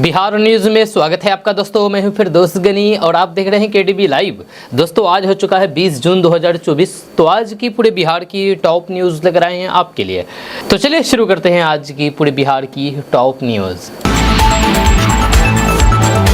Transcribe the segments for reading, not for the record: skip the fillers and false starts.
Bihar news में स्वागत है आपका दोस्तों। मैं हूं फिर दोस्त गनी और आप देख रहे हैं केडीबी लाइव। दोस्तों आज हो चुका है 20 जून 2024। तो आज की पूरे बिहार की टॉप न्यूज लेकर आए हैं आपके लिए। तो चलिए शुरू करते हैं आज की पूरे बिहार की टॉप न्यूज।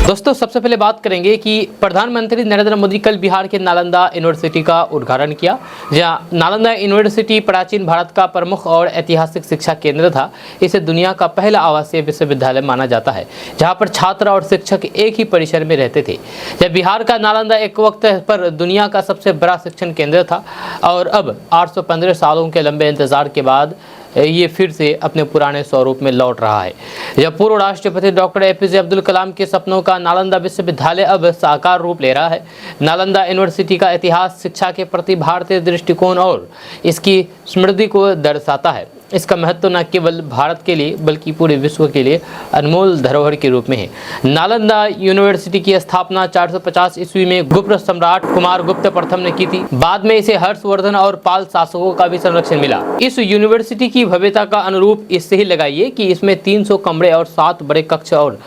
दोस्तों सबसे पहले बात करेंगे कि प्रधानमंत्री नरेंद्र मोदी कल बिहार के नालंदा यूनिवर्सिटी का उद्घाटन किया। जहां नालंदा यूनिवर्सिटी प्राचीन भारत का प्रमुख और ऐतिहासिक शिक्षा केंद्र था। इसे दुनिया का पहला आवासीय विश्वविद्यालय माना जाता है, जहां पर छात्र और शिक्षक एक ही परिसर में रहते थे। जब बिहार का नालंदा एक वक्त पर दुनिया का सबसे बड़ा शिक्षण केंद्र था और अब 815 सालों के लंबे इंतजार के बाद ये फिर से अपने पुराने स्वरूप में लौट रहा है। जब पूर्व राष्ट्रपति डॉक्टर एपीजे अब्दुल कलाम के सपनों का नालंदा विश्वविद्यालय अब साकार रूप ले रहा है। नालंदा यूनिवर्सिटी का इतिहास शिक्षा के प्रति भारतीय दृष्टिकोण और इसकी समृद्धि को दर्शाता है। इसका महत्व न केवल भारत के लिए बल्कि पूरे विश्व के लिए अनमोल धरोहर के रूप में है। नालंदा यूनिवर्सिटी की स्थापना 450 ईस्वी में गुप्त सम्राट कुमार गुप्त प्रथम ने की थी। बाद में इसे हर्षवर्धन और पाल शासकों का भी संरक्षण मिला। इस यूनिवर्सिटी की भव्यता का अनुरूप इससे ही लगाइए कि इसमें 300 कमरे और 7 बड़े कक्ष और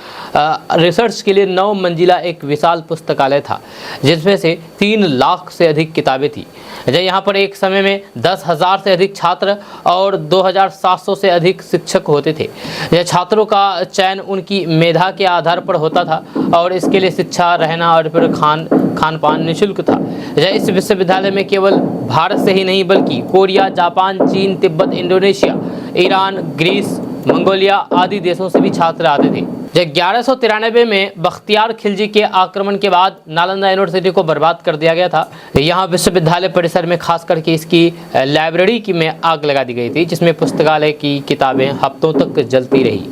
रिसर्च के लिए 9 मंजिला एक विशाल पुस्तकालय था, जिसमें से 3 लाख से अधिक किताबें थी। यहाँ पर एक समय में 10,000 से अधिक छात्र और 2,700 से अधिक शिक्षक होते थे। यह छात्रों का चयन उनकी मेधा के आधार पर होता था और इसके लिए शिक्षा, रहना और फिर खान पान निःशुल्क था। इस विश्वविद्यालय में केवल भारत से ही नहीं बल्कि कोरिया, जापान, चीन, Tibet, Indonesia, Iran, Greece, Mongolia आदि देशों से भी छात्र आते थे। 1193 में बख्तियार खिलजी के आक्रमण के बाद नालंदा यूनिवर्सिटी को बर्बाद कर दिया गया था। यहाँ विश्वविद्यालय परिसर में खास करके इसकी लाइब्रेरी की में आग लगा दी गई थी, जिसमें पुस्तकालय की किताबें हफ्तों तक जलती रही।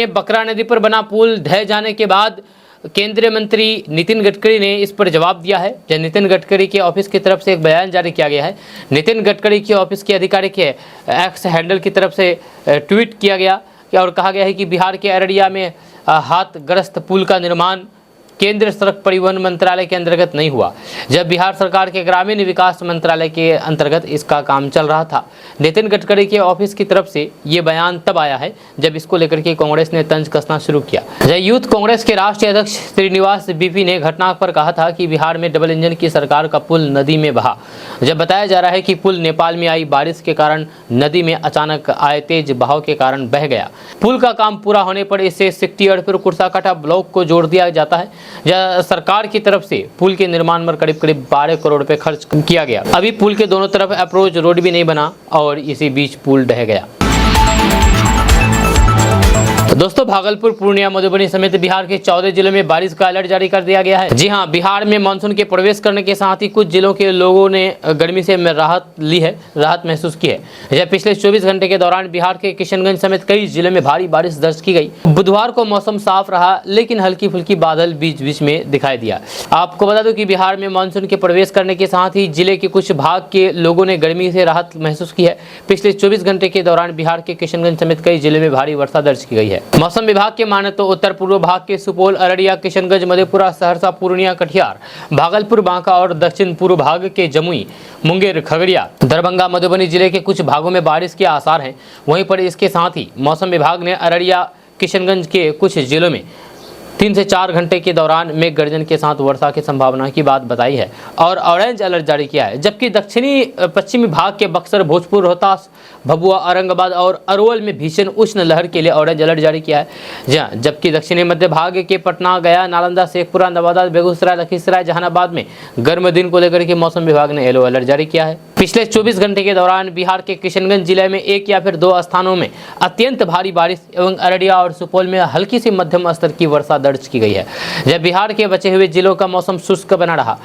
बकरा नदी पर बना पुल ढह जाने के बाद केंद्रीय मंत्री नितिन गडकरी ने इस पर जवाब दिया है। जब नितिन गडकरी के ऑफिस की तरफ से एक बयान जारी किया गया है। नितिन गडकरी के ऑफिस के अधिकारी के एक्स हैंडल की तरफ से ट्वीट किया गया और कहा गया है कि बिहार के अररिया में हाथग्रस्त पुल का निर्माण केंद्रीय सड़क परिवहन मंत्रालय के अंतर्गत नहीं हुआ, जब बिहार सरकार के ग्रामीण विकास मंत्रालय के अंतर्गत इसका काम चल रहा था। नितिन गडकरी के ऑफिस की तरफ से ये बयान तब आया है जब इसको लेकर के कांग्रेस ने तंज कसना शुरू किया। यूथ कांग्रेस के राष्ट्रीय अध्यक्ष श्रीनिवास बीपी ने घटना पर कहा था कि बिहार में डबल इंजन की सरकार का पुल नदी में बहा। जब बताया जा रहा है कि पुल नेपाल में आई बारिश के कारण नदी में अचानक आए तेज बहाव के कारण बह गया। पुल का काम पूरा होने पर इसे सिकटी और फिर कुर्साकाठा ब्लॉक को जोड़ दिया जाता है। सरकार की तरफ से पुल के निर्माण पर करीब 12 करोड़ रुपए खर्च किया गया। अभी पुल के दोनों तरफ अप्रोच रोड भी नहीं बना और इसी बीच पुल ढह गया। दोस्तों भागलपुर, पूर्णिया, मधुबनी समेत बिहार के 14 जिलों में बारिश का अलर्ट जारी कर दिया गया है। जी हां, बिहार में मानसून के प्रवेश करने के साथ ही कुछ जिलों के लोगों ने गर्मी से राहत महसूस की है। पिछले 24 घंटे के दौरान बिहार के किशनगंज समेत कई जिलों में भारी बारिश दर्ज की गई। बुधवार को मौसम साफ रहा, लेकिन हल्की फुल्की बादल बीच बीच में दिखाई दिया। आपको बता दूं कि बिहार में मानसून के प्रवेश करने के साथ ही जिले के कुछ भाग के लोगों ने गर्मी से राहत महसूस की है। पिछले 24 घंटे के दौरान बिहार के किशनगंज समेत कई जिलों में भारी वर्षा दर्ज की गई है। मौसम विभाग के माने तो उत्तर पूर्व भाग के सुपौल, अररिया, किशनगंज, मधेपुरा, सहरसा, पूर्णिया, कटिहार, भागलपुर, बांका और दक्षिण पूर्व भाग के जमुई, मुंगेर, खगड़िया, दरभंगा, मधुबनी जिले के कुछ भागों में बारिश के आसार हैं। वहीं पर इसके साथ ही मौसम विभाग ने अररिया, किशनगंज के कुछ जिलों में 3 से 4 घंटे के दौरान मेघ गर्जन के साथ वर्षा की संभावना की बात बताई है और ऑरेंज अलर्ट जारी किया है। जबकि दक्षिणी पश्चिमी भाग के बक्सर, भोजपुर, रोहतास, भभुआ, औरंगाबाद और अरवल में भीषण उष्ण लहर के लिए ऑरेंज अलर्ट जारी किया है। जबकि दक्षिणी मध्य भाग के पटना, गया, नालंदा, शेखपुरा, नवादा, बेगूसराय, लखीसराय, जहानाबाद में गर्म दिन को लेकर के मौसम विभाग ने येलो अलर्ट जारी किया है। पिछले 24 घंटे के दौरान बिहार के किशनगंज जिले में 1 या फिर 2 स्थानों में अत्यंत भारी बारिश एवं अररिया और सुपौल में हल्की से मध्यम स्तर की वर्षा दर्ज की गई है। जब बिहार के बचे हुए जिलों का मौसम शुष्क बना रहा।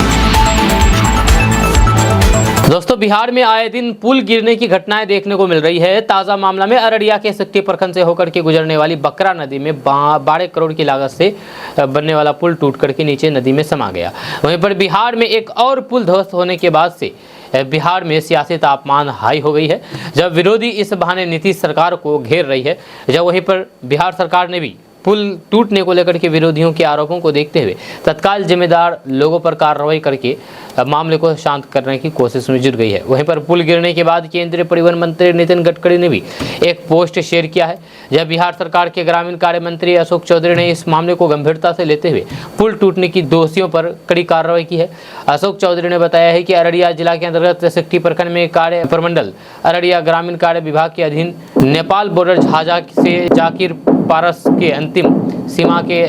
दोस्तों बिहार में आए दिन पुल गिरने की घटनाएं देखने को मिल रही है। ताजा मामला में अररिया के सिकटी प्रखंड से होकर के गुजरने वाली बकरा नदी में 12 करोड़ की लागत से बनने वाला पुल टूट करके नीचे नदी में समा गया। वहीं पर बिहार में एक और पुल ध्वस्त होने के बाद से बिहार में सियासी तापमान हाई हो गई है। जब विरोधी इस बहाने नीतीश सरकार को घेर रही है, जब वहीं पर बिहार सरकार ने भी पुल टूटने को लेकर के विरोधियों के आरोपों को देखते हुए तत्काल जिम्मेदार लोगों पर कार्रवाई करके मामले को शांत करने की कोशिश में जुट गई है। वहीं पर पुल गिरने के बाद केंद्रीय परिवहन मंत्री नितिन गडकरी ने भी एक पोस्ट शेयर किया है, जब बिहार सरकार के ग्रामीण कार्य मंत्री अशोक चौधरी ने इस मामले को गंभीरता से लेते हुए पुल टूटने की दोषियों पर कड़ी कार्रवाई की है। अशोक चौधरी ने बताया है कि अररिया जिला के अंतर्गत सिकटी प्रखंड में कार्य प्रमंडल अररिया ग्रामीण कार्य विभाग के अधीन नेपाल बॉर्डर झाझा से जाकिर पारस के अंतिम सीमा के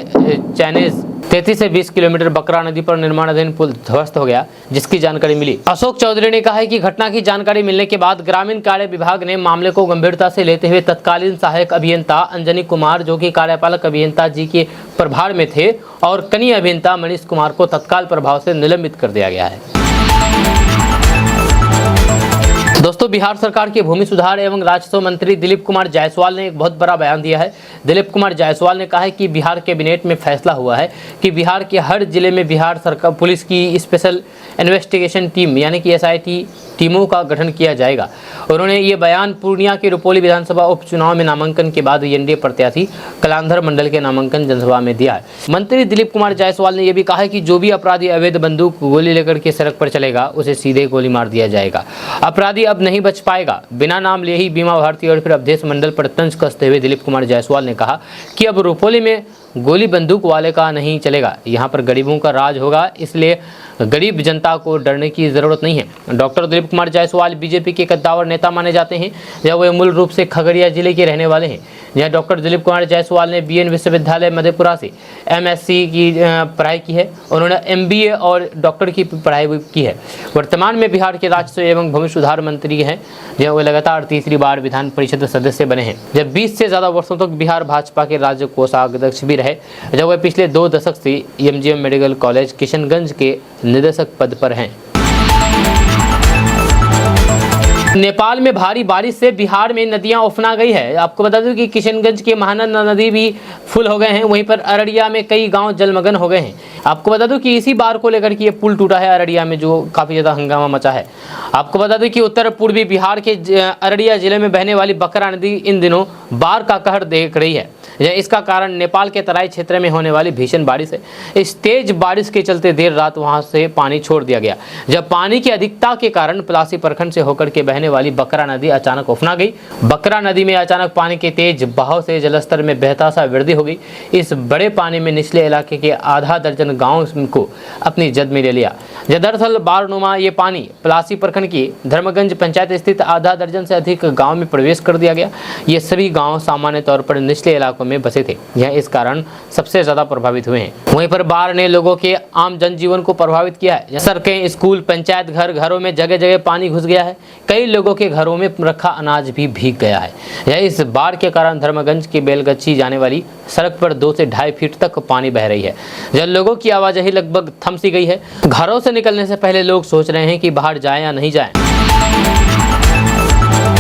चैनेज 33 से 20 किलोमीटर बकरा नदी पर निर्माणाधीन पुल ध्वस्त हो गया, जिसकी जानकारी मिली। अशोक चौधरी ने कहा है कि घटना की जानकारी मिलने के बाद ग्रामीण कार्य विभाग ने मामले को गंभीरता से लेते हुए तत्कालीन सहायक अभियंता अंजनी कुमार, जो कि कार्यपालक अभियंता जी के प्रभार में थे, और कनीय अभियंता मनीष कुमार को तत्काल प्रभाव से निलंबित कर दिया गया है। दोस्तों, बिहार सरकार के भूमि सुधार एवं राजस्व मंत्री दिलीप कुमार जायसवाल ने एक बहुत बड़ा बयान दिया है। दिलीप कुमार जायसवाल ने कहा है कि बिहार कैबिनेट में फैसला हुआ है कि बिहार के हर जिले में बिहार सरकार पुलिस की स्पेशल इन्वेस्टिगेशन टीम यानी कि SIT टीमों का गठन किया जाएगा। उन्होंने ये बयान पूर्णिया के रुपौली विधानसभा उपचुनाव में नामांकन के बाद NDA प्रत्याशी कलांधर मंडल के नामांकन जनसभा में दिया है। मंत्री दिलीप कुमार जायसवाल ने यह भी कहा है कि जो भी अपराधी अवैध बंदूक गोली लेकर के सड़क पर चलेगा उसे सीधे गोली मार दिया जाएगा। अपराधी अब नहीं बच पाएगा। बिना नाम लिए ही बीमा भारती और फिर अवधेश मंडल पर तंज कसते हुए दिलीप कुमार जायसवाल ने कहा कि अब रुपौली में गोली बंदूक वाले का नहीं चलेगा, यहाँ पर गरीबों का राज होगा, इसलिए गरीब जनता को डरने की ज़रूरत नहीं है। डॉक्टर दिलीप कुमार जायसवाल बीजेपी के कद्दावर नेता माने जाते हैं, जब वे मूल रूप से खगड़िया जिले के रहने वाले हैं। यहाँ डॉक्टर दिलीप कुमार जायसवाल ने BN विश्वविद्यालय मधेपुरा से MSc की पढ़ाई की है। उन्होंने MBA और डॉक्टर की पढ़ाई की है। वर्तमान में बिहार के राजस्व एवं भूमि सुधार मंत्री हैं, जब वे लगातार तीसरी बार विधान परिषद सदस्य बने हैं। जब 20 से ज़्यादा वर्षों तक बिहार भाजपा के राज्य कोषाध्यक्ष भी रहे, जब वे पिछले 2 दशक से MGM मेडिकल कॉलेज किशनगंज के निदेशक पद पर हैं। नेपाल में भारी बारिश से बिहार में नदियां उफना गई है। आपको बता दूं कि किशनगंज के महानंदा नदी भी फुल हो गए हैं। वहीं पर अररिया में कई गांव जलमग्न हो गए हैं। आपको बता दूं कि इसी बार को लेकर के ये पुल टूटा है अररिया में, जो काफ़ी ज़्यादा हंगामा मचा है। आपको बता दूं कि उत्तर पूर्वी बिहार के अररिया जिले में बहने वाली बकरा नदी इन दिनों बाढ़ का कहर देख रही है। इसका कारण नेपाल के तराई क्षेत्र में होने वाली भीषण बारिश है। इस तेज बारिश के चलते देर रात वहां से पानी छोड़ दिया गया। जब पानी की अधिकता के कारण पलासी प्रखंड से होकर के बहने वाली बकरा नदी अचानक उफना गई। बकरा नदी में अचानक पानी के तेज बहाव से जलस्तर में बेहतर सा वृद्धि हो गई। इस बड़े पानी में निचले इलाके के आधा दर्जन गाँव को अपनी जद में ले लिया। दरअसल बारनुमा ये पानी पलासी प्रखंड की धर्मगंज पंचायत स्थित आधा दर्जन से अधिक गाँव में प्रवेश कर दिया गया। ये सभी गाँव सामान्य तौर पर निचले इलाकों में बसे थे, यह इस कारण सबसे ज्यादा प्रभावित हुए हैं। वहीं पर बाढ़ ने लोगों के आम जनजीवन को प्रभावित किया है। सड़कें, स्कूल, पंचायत घरों में जगह जगह पानी घुस गया है। कई लोगों के घरों में रखा अनाज भी भीग गया है। यह इस बाढ़ के कारण धर्मगंज की बेलगच्छी जाने वाली सड़क पर 2 से 2.5 फीट तक पानी बह रही है। जब लोगों की आवाजाही लगभग थम सी गई है। घरों से निकलने से पहले लोग सोच रहे हैं कि बाहर जाएं या नहीं जाएं।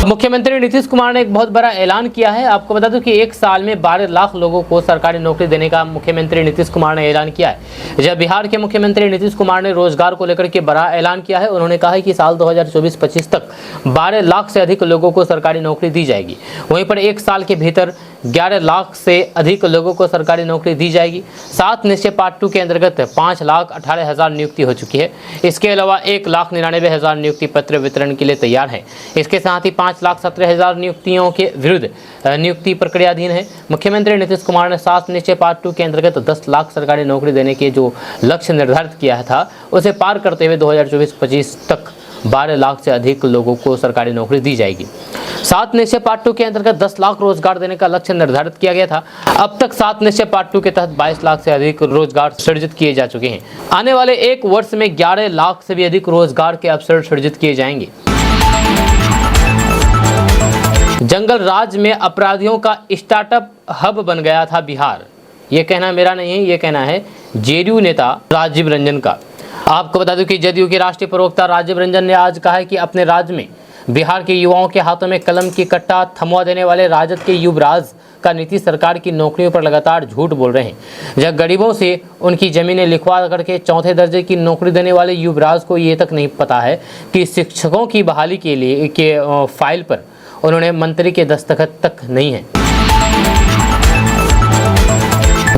मुख्यमंत्री नीतीश कुमार ने एक बहुत बड़ा ऐलान किया है। आपको बता दूं कि 1 साल में 12 लाख लोगों को सरकारी नौकरी देने का मुख्यमंत्री नीतीश कुमार ने ऐलान किया है। जब बिहार के मुख्यमंत्री नीतीश कुमार ने रोजगार को लेकर के बड़ा ऐलान किया है। उन्होंने कहा है कि साल 2024-25 तक 12 लाख से अधिक लोगों को सरकारी नौकरी दी जाएगी। वहीं पर 1 साल के भीतर 11 लाख से अधिक लोगों को सरकारी नौकरी दी जाएगी। 7 निश्चय पार्ट 2 के अंतर्गत 5,18,000 नियुक्ति हो चुकी है। इसके अलावा 1,99,000 नियुक्ति पत्र वितरण के लिए तैयार है। इसके साथ ही 5,17,000 नियुक्तियों के विरुद्ध नियुक्ति प्रक्रियाधीन है। मुख्यमंत्री नीतीश कुमार ने 7 निश्चय पार्ट 2 के अंतर्गत 10 लाख सरकारी नौकरी देने के जो लक्ष्य निर्धारित किया था, उसे पार करते हुए 2024-25 तक 12 लाख से अधिक लोगों को सरकारी नौकरी दी जाएगी। 7 निश्चय पार्ट 2 के अंतर्गत 10 लाख रोजगार देने का लक्ष्य निर्धारित किया गया था। अब तक 7 निश्चय पार्ट 2 के तहत 22 लाख से अधिक रोजगार सृजित किए जा चुके हैं। आने वाले 1 वर्ष में 11 लाख से भी अधिक रोजगार के अवसर सृजित किए जाएंगे। जंगल राज में अपराधियों का स्टार्टअप हब बन गया था बिहार। ये कहना मेरा नहीं है, ये कहना है JDU नेता राजीव रंजन का। आपको बता दूं कि जदयू के राष्ट्रीय प्रवक्ता राजीव रंजन ने आज कहा है कि अपने राज्य में बिहार के युवाओं के हाथों में कलम की कट्टा थमवा देने वाले राजद के युवराज का नीतीश सरकार की नौकरियों पर लगातार झूठ बोल रहे हैं। जब गरीबों से उनकी जमीनें लिखवा करके 4थे दर्जे की नौकरी देने वाले युवराज को ये तक नहीं पता है कि शिक्षकों की बहाली के लिए फाइल पर उन्होंने मंत्री के दस्तखत तक नहीं है।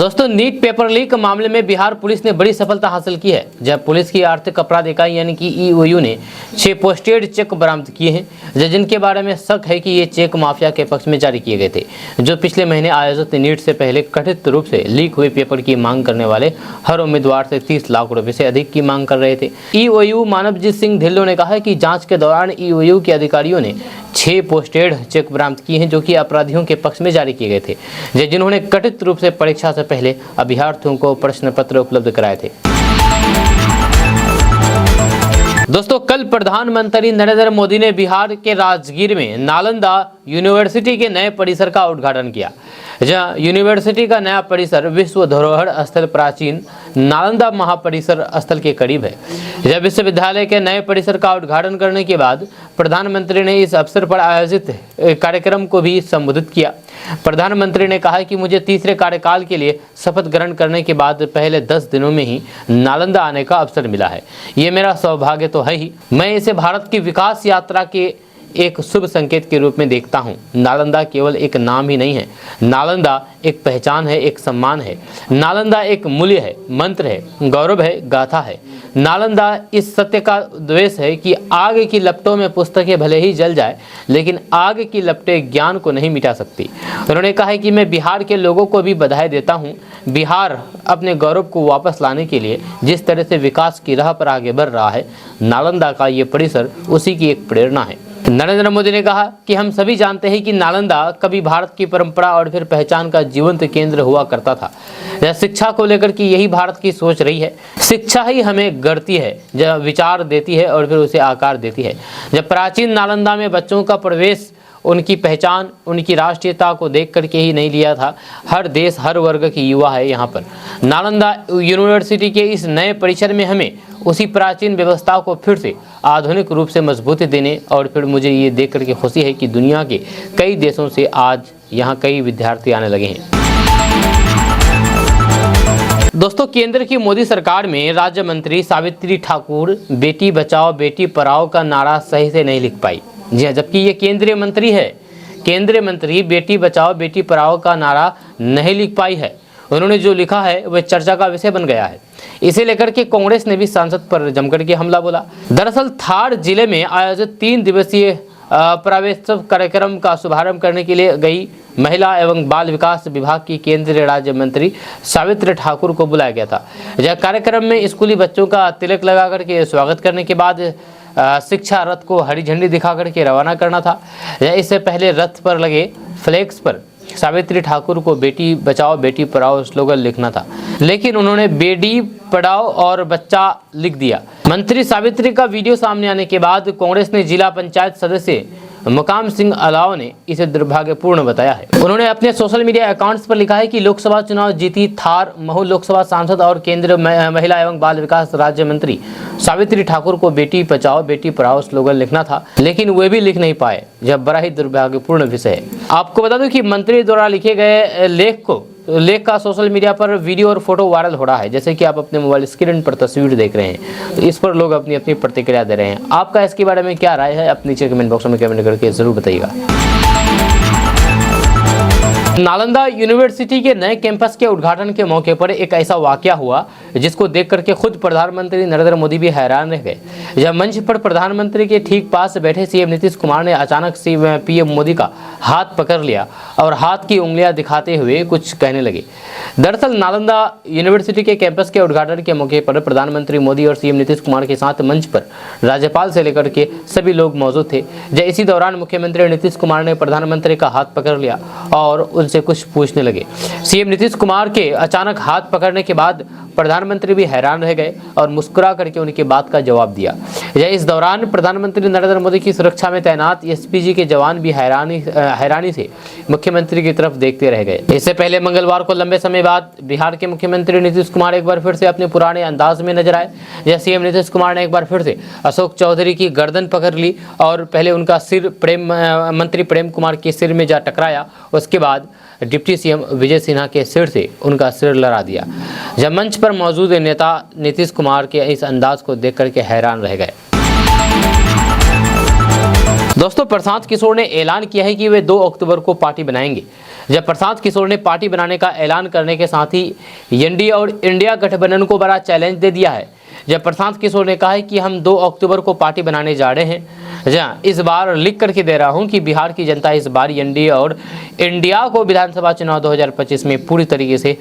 दोस्तों, नीट पेपर लीक मामले में बिहार पुलिस ने बड़ी सफलता हासिल की है, जब पुलिस की आर्थिक अपराध इकाई यानी कि EOU ने 6 पोस्टेड चेक बरामद किए हैं, जिनके बारे में शक है कि ये चेक माफिया के पक्ष में जारी किए गए थे, जो पिछले महीने आयोजित नीट से पहले कथित रूप से लीक हुए पेपर की मांग करने वाले हर उम्मीदवार से 30 लाख रुपए से अधिक की मांग कर रहे थे। EOU मानवजीत सिंह ढिल्लों ने कहा कि जाँच के दौरान EOU के अधिकारियों ने 6 पोस्टेड चेक बरामद किए हैं, जो कि अपराधियों के पक्ष में जारी किए गए थे, जिन्होंने कथित रूप से परीक्षा से पहले अभ्यर्थियों को प्रश्न पत्र उपलब्ध कराए थे। दोस्तों, कल प्रधानमंत्री नरेंद्र मोदी ने बिहार के राजगीर में नालंदा यूनिवर्सिटी के नए परिसर का उद्घाटन किया। जहां यूनिवर्सिटी का नया परिसर विश्व धरोहर स्थल प्राचीन नालंदा महापरिसर स्थल के करीब है। जब विश्वविद्यालय के नए परिसर का उद्घाटन करने के बाद प्रधानमंत्री ने इस अवसर पर आयोजित कार्यक्रम को भी संबोधित किया। प्रधानमंत्री ने कहा कि मुझे तीसरे कार्यकाल के लिए शपथ ग्रहण करने के बाद पहले 10 दिनों में ही नालंदा आने का अवसर मिला है। ये मेरा सौभाग्य तो है ही, मैं इसे भारत की विकास यात्रा के एक शुभ संकेत के रूप में देखता हूँ। नालंदा केवल एक नाम ही नहीं है, नालंदा एक पहचान है, एक सम्मान है। नालंदा एक मूल्य है, मंत्र है, गौरव है, गाथा है। नालंदा इस सत्य का द्वेष है कि आग की लपटों में पुस्तकें भले ही जल जाए, लेकिन आग की लपटें ज्ञान को नहीं मिटा सकती। उन्होंने कहा है कि मैं बिहार के लोगों को भी बधाई देता हूँ। बिहार अपने गौरव को वापस लाने के लिए जिस तरह से विकास की राह पर आगे बढ़ रहा है, नालंदा का ये परिसर उसी की एक प्रेरणा है। नरेंद्र मोदी ने कहा कि हम सभी जानते हैं कि नालंदा कभी भारत की परंपरा और फिर पहचान का जीवंत केंद्र हुआ करता था। यह शिक्षा को लेकर कि यही भारत की सोच रही है। शिक्षा ही हमें गढ़ती है, जब विचार देती है और फिर उसे आकार देती है। जब प्राचीन नालंदा में बच्चों का प्रवेश उनकी पहचान, उनकी राष्ट्रीयता को देख करके ही नहीं लिया था। हर देश, हर वर्ग की युवा है यहाँ पर। नालंदा यूनिवर्सिटी के इस नए परिसर में हमें उसी प्राचीन व्यवस्था को फिर से आधुनिक रूप से मजबूती देने और फिर मुझे ये देख करके खुशी है कि दुनिया के कई देशों से आज यहाँ कई विद्यार्थी आने लगे हैं। दोस्तों, केंद्र की मोदी सरकार में राज्य मंत्री सावित्री ठाकुर बेटी बचाओ बेटी पढ़ाओ का नारा सही से नहीं लिख पाई। जी हाँ, जबकि ये केंद्रीय मंत्री है। केंद्रीय मंत्री बेटी बचाओ बेटी पढ़ाओ का नारा नहीं लिख पाई है। उन्होंने जो लिखा है वह चर्चा का विषय बन गया है। इसे लेकर के कांग्रेस ने भी सांसद पर जमकर के हमला बोला। दरअसल थार जिले में आयोजित 3 दिवसीय प्रवेशोत्सव कार्यक्रम का शुभारंभ करने के लिए गई महिला एवं बाल विकास विभाग की केंद्रीय राज्य मंत्री सावित्री ठाकुर को बुलाया गया था। यह कार्यक्रम में स्कूली बच्चों का तिलक लगा करके स्वागत करने के बाद शिक्षा रथ को हरी झंडी दिखा करके रवाना करना था। इससे पहले रथ पर लगे फ्लैक्स पर सावित्री ठाकुर को बेटी बचाओ बेटी पढ़ाओ स्लोगन लिखना था, लेकिन उन्होंने बेटी पढ़ाओ और बच्चा लिख दिया। मंत्री सावित्री का वीडियो सामने आने के बाद कांग्रेस ने जिला पंचायत सदस्य मुकाम सिंह अलाव ने इसे दुर्भाग्यपूर्ण बताया है। उन्होंने अपने सोशल मीडिया अकाउंट्स पर लिखा है कि लोकसभा चुनाव जीती थार महू लोकसभा सांसद और केंद्रीय महिला एवं बाल विकास राज्य मंत्री सावित्री ठाकुर को बेटी बचाओ बेटी पढ़ाओ स्लोगन लिखना था, लेकिन वे भी लिख नहीं पाए। यह बड़ा ही दुर्भाग्यपूर्ण विषय है। आपको बता दूं कि मंत्री द्वारा लिखे गए लेख का सोशल मीडिया पर वीडियो और फोटो वायरल हो रहा है, जैसे कि आप अपने मोबाइल स्क्रीन पर तस्वीर देख रहे हैं। तो इस पर लोग अपनी अपनी प्रतिक्रिया दे रहे हैं। आपका इसके बारे में क्या राय है, आप नीचे कमेंट बॉक्स में कमेंट करके जरूर बताइएगा। नालंदा यूनिवर्सिटी के नए कैंपस के उद्घाटन के मौके पर एक ऐसा वाकया हुआ जिसको देख करके खुद प्रधानमंत्री नरेंद्र मोदी भी हैरान रह गए। जब मंच पर प्रधानमंत्री के ठीक पास बैठे सीएम नीतीश कुमार ने अचानक से पीएम मोदी का हाथ पकड़ लिया और हाथ की उंगलियां दिखाते हुए कुछ कहने लगे। दरअसल नालंदा यूनिवर्सिटी के कैंपस के उद्घाटन के मौके पर प्रधानमंत्री मोदी और सीएम नीतीश कुमार के साथ मंच पर राज्यपाल से लेकर के सभी लोग मौजूद थे। इसी दौरान मुख्यमंत्री नीतीश कुमार ने प्रधानमंत्री का हाथ पकड़ लिया और उनसे कुछ पूछने लगे। सीएम नीतीश कुमार के अचानक हाथ पकड़ने के बाद प्रधानमंत्री भी हैरान रह गए और मुस्कुरा करके उनकी बात का जवाब दिया। इस दौरान प्रधानमंत्री नरेंद्र मोदी की सुरक्षा में तैनात एसपीजी के जवान भी हैरानी से मुख्यमंत्री की तरफ देखते रह गए। इससे पहले मंगलवार को लंबे समय बाद बिहार के मुख्यमंत्री नीतीश कुमार एक बार फिर से अपने पुराने अंदाज में नजर आए। सीएम नीतीश कुमार ने एक बार फिर से अशोक चौधरी की गर्दन पकड़ ली और पहले उनका सिर मंत्री प्रेम कुमार के सिर में जा टकराया। उसके बाद डिप्टी सीएम विजय सिन्हा के सिर से उनका सिर लड़ा दिया। जब मंच पर मौजूद नेता नीतीश कुमार के इस अंदाज को देख करके हैरान रह गए। दोस्तों, प्रशांत किशोर ने ऐलान किया है कि वे 2 अक्टूबर को पार्टी बनाएंगे। जब प्रशांत किशोर ने पार्टी बनाने का ऐलान करने के साथ ही एनडीए और इंडिया गठबंधन को बड़ा चैलेंज दे दिया है। जब प्रशांत किशोर ने कहा है कि हम 2 अक्टूबर को पार्टी बनाने जा रहे हैं, जहां इस बार लिख करके दे रहा हूं कि बिहार की जनता इस बार एनडीए और इंडिया को विधानसभा चुनाव 2025 में पूरी तरीके से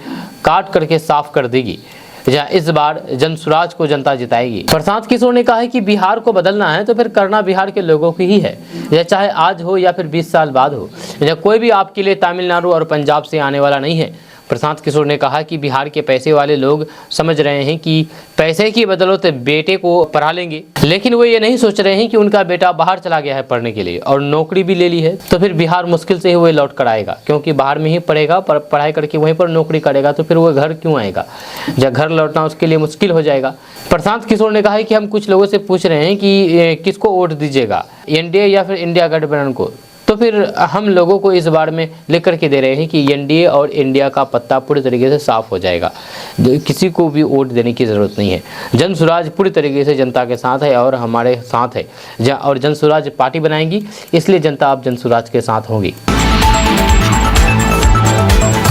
काट करके साफ कर देगी, जहां इस बार जनसुराज को जनता जिताएगी। प्रशांत किशोर ने कहा है कि बिहार को बदलना है तो फिर करना बिहार के लोगों की ही है, यह चाहे आज हो या फिर 20 साल बाद हो। यह कोई भी आपके लिए तमिलनाडु और पंजाब से आने वाला नहीं है। प्रशांत किशोर ने कहा कि बिहार के पैसे वाले लोग समझ रहे हैं कि पैसे की बदौलत बेटे को पढ़ा लेंगे, लेकिन वो ये नहीं सोच रहे हैं कि उनका बेटा बाहर चला गया है पढ़ने के लिए और नौकरी भी ले ली है, तो फिर बिहार मुश्किल से ही वो लौट कर आएगा, क्योंकि बाहर में ही पढ़ेगा, पढ़ाई करके वहीं पर नौकरी करेगा, तो फिर वो घर क्यों आएगा, जब घर लौटना उसके लिए मुश्किल हो जाएगा। प्रशांत किशोर ने कहा है कि हम कुछ लोगों से पूछ रहे हैं कि किसको वोट दीजिएगा, एनडीए या फिर इंडिया गठबंधन को, तो फिर हम लोगों को इस बार में लिख करके दे रहे हैं कि एनडीए और इंडिया का पत्ता पूरी तरीके से साफ हो जाएगा, किसी को भी वोट देने की ज़रूरत नहीं है। जनसुराज पूरी तरीके से जनता के साथ है और हमारे साथ है, और जनसुराज पार्टी बनाएंगी, इसलिए जनता अब जनसुराज के साथ होगी।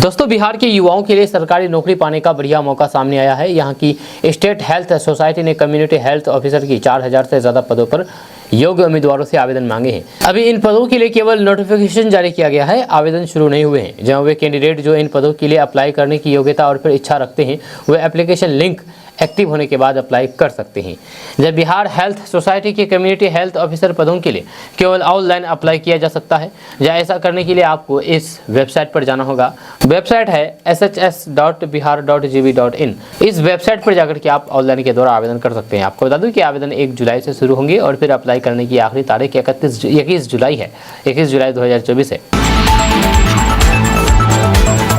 दोस्तों, बिहार के युवाओं के लिए सरकारी नौकरी पाने का बढ़िया मौका सामने आया है। यहाँ की स्टेट हेल्थ सोसाइटी ने कम्युनिटी हेल्थ ऑफिसर की 4000 से ज़्यादा पदों पर योग्य उम्मीदवारों से आवेदन मांगे हैं। अभी इन पदों के लिए केवल नोटिफिकेशन जारी किया गया है, आवेदन शुरू नहीं हुए हैं। जहां वे कैंडिडेट जो इन पदों के लिए अप्लाई करने की योग्यता और फिर इच्छा रखते हैं, वे एप्लीकेशन लिंक एक्टिव होने के बाद अप्लाई कर सकते हैं। जब बिहार हेल्थ सोसाइटी के कम्युनिटी हेल्थ ऑफिसर पदों के लिए केवल ऑनलाइन अप्लाई किया जा सकता है। जहाँ ऐसा करने के लिए आपको इस वेबसाइट पर जाना होगा। वेबसाइट है shs.bihar.gv.in। इस वेबसाइट पर जाकर के आप ऑनलाइन के द्वारा आवेदन कर सकते हैं। आपको बता दूं कि आवेदन 1 जुलाई से शुरू होंगे और फिर अप्लाई करने की आखिरी तारीख 21 जुलाई है, 21 जुलाई 2024 है।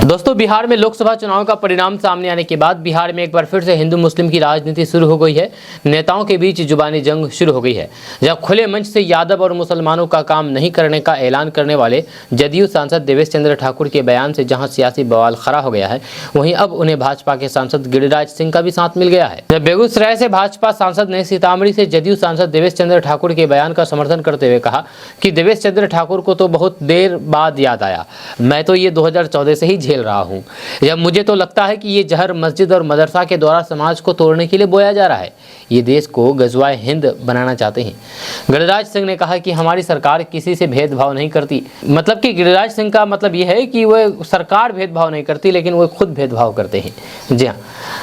दोस्तों, बिहार में लोकसभा चुनाव का परिणाम सामने आने के बाद बिहार में एक बार फिर से हिंदू मुस्लिम की राजनीति शुरू हो गई है। नेताओं के बीच जुबानी जंग शुरू हो गई है। जब खुले मंच से यादव और मुसलमानों का काम नहीं करने का ऐलान करने वाले जदयू सांसद देवेश चंद्र ठाकुर के बयान से जहां सियासी बवाल खड़ा हो गया है, वहीं अब उन्हें भाजपा के सांसद गिरिराज सिंह का भी साथ मिल गया है। जब बेगूसराय से भाजपा सांसद ने सीतामढ़ी से जदयू सांसद देवेश चंद्र ठाकुर के बयान का समर्थन करते हुए कहा कि देवेश चंद्र ठाकुर को तो बहुत देर बाद याद आया, मैं तो ये 2014 से ही झेल रहा हूं। जब मुझे तो लगता है कि ये जहर मस्जिद और मदरसा के द्वारा समाज को तोड़ने के लिए बोया जा रहा है। ये देश को गजवाए हिंद बनाना चाहते हैं। गिरिराज सिंह ने कहा कि हमारी सरकार किसी से भेदभाव नहीं करती। मतलब कि गिरिराज सिंह का मतलब ये है कि वह सरकार भेदभाव नहीं करती, लेकिन वो खुद भेदभाव करते हैं। जी हाँ,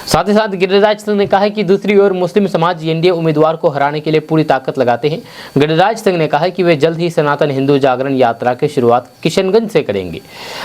साथ ही साथ गिरिराज सिंह ने कहा कि दूसरी ओर मुस्लिम समाज एनडीए उम्मीदवार को हराने के लिए पूरी ताकत लगाते हैं। गिरिराज सिंह ने कहा कि वे जल्द ही सनातन हिंदू जागरण यात्रा की शुरुआत किशनगंज से करेंगे।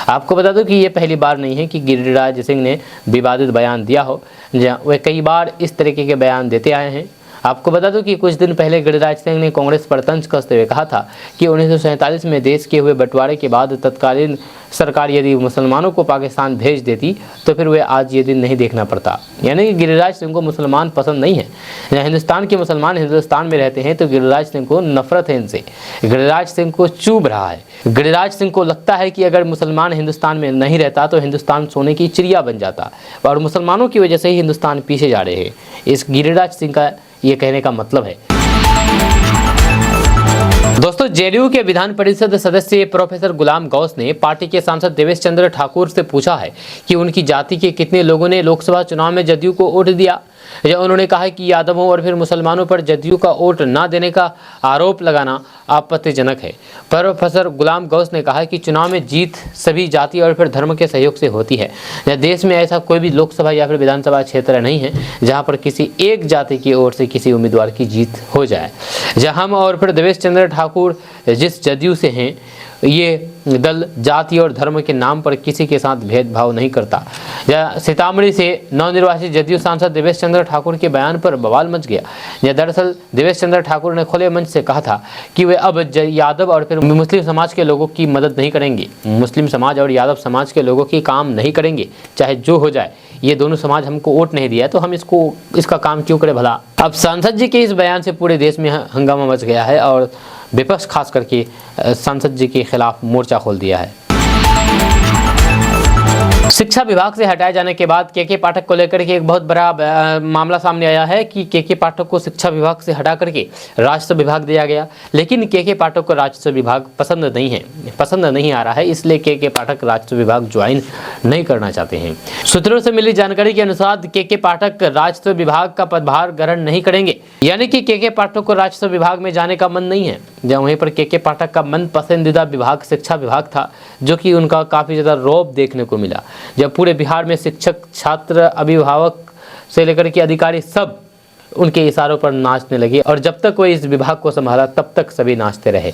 आपको बता दूं कि ये पहली बार नहीं है कि गिरिराज सिंह ने विवादित बयान दिया हो। वे कई बार इस तरीके के बयान देते आए हैं। आपको बता दूं कि कुछ दिन पहले गिरिराज सिंह ने कांग्रेस पर तंज कसते हुए कहा था कि 1947 में देश के हुए बंटवारे के बाद तत्कालीन सरकार यदि मुसलमानों को पाकिस्तान भेज देती तो फिर वे आज ये दिन नहीं देखना पड़ता। यानी कि गिरिराज सिंह को मुसलमान पसंद नहीं है। जहाँ हिंदुस्तान के मुसलमान हिंदुस्तान में रहते हैं तो गिरिराज सिंह को नफरत है इनसे। गिरिराज सिंह को चुभ रहा है। गिरिराज सिंह को लगता है कि अगर मुसलमान हिंदुस्तान में नहीं रहता तो हिंदुस्तान सोने की चिड़िया बन जाता, और मुसलमानों की वजह से ही हिंदुस्तान पीछे जा रहे हैं। इस गिरिराज सिंह का ये कहने का मतलब है। दोस्तों, जेडीयू के विधान परिषद सदस्य प्रोफेसर गुलाम गौस ने पार्टी के सांसद देवेश चंद्र ठाकुर से पूछा है कि उनकी जाति के कितने लोगों ने लोकसभा चुनाव में जदयू को वोट दिया। उन्होंने कहा कि यादवों और फिर मुसलमानों पर जदयू का वोट न देने का आरोप लगाना आपत्तिजनक है। प्रोफेसर गुलाम गौस ने कहा कि चुनाव में जीत सभी जाति और फिर धर्म के सहयोग से होती है। देश में ऐसा कोई भी लोकसभा या फिर विधानसभा क्षेत्र नहीं है जहां पर किसी एक जाति की ओर से किसी उम्मीदवार की जीत हो जाए। जहां हम और फिर देवेश चंद्र ठाकुर जिस जदयू से हैं, ये दल जाति और धर्म के नाम पर किसी के साथ भेदभाव नहीं करता। सीतामढ़ी से नवनिर्वाचित जदयू सांसद देवेश चंद्र ठाकुर के बयान पर बवाल मच गया। दरअसल देवेश चंद्र ठाकुर ने खुले मंच से कहा था कि वे अब यादव और फिर मुस्लिम समाज के लोगों की मदद नहीं करेंगे। मुस्लिम समाज और यादव समाज के लोगों की काम नहीं करेंगे, चाहे जो हो जाए। ये दोनों समाज हमको वोट नहीं दिया तो हम इसका काम क्यों करें भला। अब सांसद जी के इस बयान से पूरे देश में हंगामा मच गया है और विपक्ष खास करके सांसद जी के खिलाफ मोर्चा खोल दिया है। शिक्षा विभाग से हटाए जाने के बाद के पाठक को लेकर के एक बहुत बड़ा मामला सामने आया है कि के पाठक को शिक्षा विभाग से हटा करके राजस्व विभाग दिया गया, लेकिन के पाठक को राजस्व विभाग पसंद नहीं आ रहा है, इसलिए के पाठक राजस्व विभाग ज्वाइन नहीं करना चाहते हैं। सूत्रों से मिली जानकारी के अनुसार के पाठक राजस्व विभाग का पदभार ग्रहण नहीं करेंगे, यानी कि के पाठक को राजस्व विभाग में जाने का मन नहीं है। जब वहीं पर के पाठक का मन पसंदीदा विभाग शिक्षा विभाग था, जो कि उनका काफ़ी ज़्यादा रौब देखने को मिला जब पूरे बिहार में शिक्षक, छात्र, अभिभावक से लेकर के अधिकारी सब उनके इशारों पर नाचने लगे और जब तक वो इस विभाग को संभाला तब तक सभी नाचते रहे।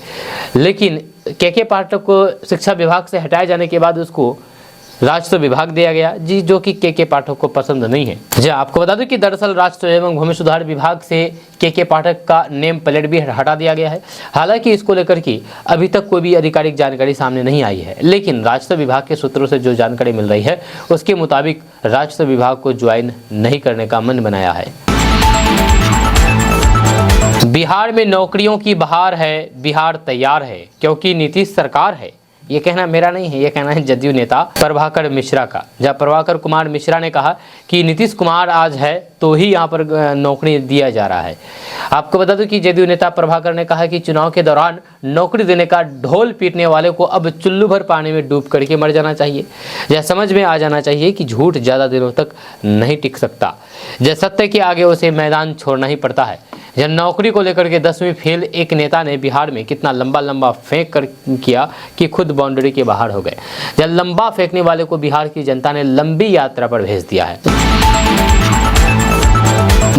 लेकिन के पाठक को शिक्षा विभाग से हटाए जाने के बाद उसको राजस्व विभाग दिया गया, जी, जो कि के पाठक को पसंद नहीं है। जी, आपको बता दूं कि दरअसल राजस्व एवं भूमि सुधार विभाग से के पाठक का नेम प्लेट भी हटा दिया गया है। हालांकि इसको लेकर के अभी तक कोई भी आधिकारिक जानकारी सामने नहीं आई है, लेकिन राजस्व विभाग के सूत्रों से जो जानकारी मिल रही है उसके मुताबिक राजस्व विभाग को ज्वाइन नहीं करने का मन बनाया है। बिहार में नौकरियों की बहार है, बिहार तैयार है क्योंकि नीतीश सरकार है। ये कहना मेरा नहीं है, ये कहना है जदयू नेता प्रभाकर मिश्रा का। जब प्रभाकर कुमार मिश्रा ने कहा कि नीतीश कुमार आज है तो ही यहाँ पर नौकरी दिया जा रहा है। आपको बता दूं कि जदयू नेता प्रभाकर ने कहा कि चुनाव के दौरान नौकरी देने का ढोल पीटने वाले को अब चुल्लू भर पानी में डूब करके मर जाना चाहिए। यह समझ में आ जाना चाहिए कि झूठ ज़्यादा दिनों तक नहीं टिक सकता, जब सत्य के आगे उसे मैदान छोड़ना ही पड़ता है। जब नौकरी को लेकर के 10वीं फेल एक नेता ने बिहार में कितना लंबा फेंक कर किया कि खुद बाउंड्री के बाहर हो गए। जब लंबा फेंकने वाले को बिहार की जनता ने लंबी यात्रा पर भेज दिया है।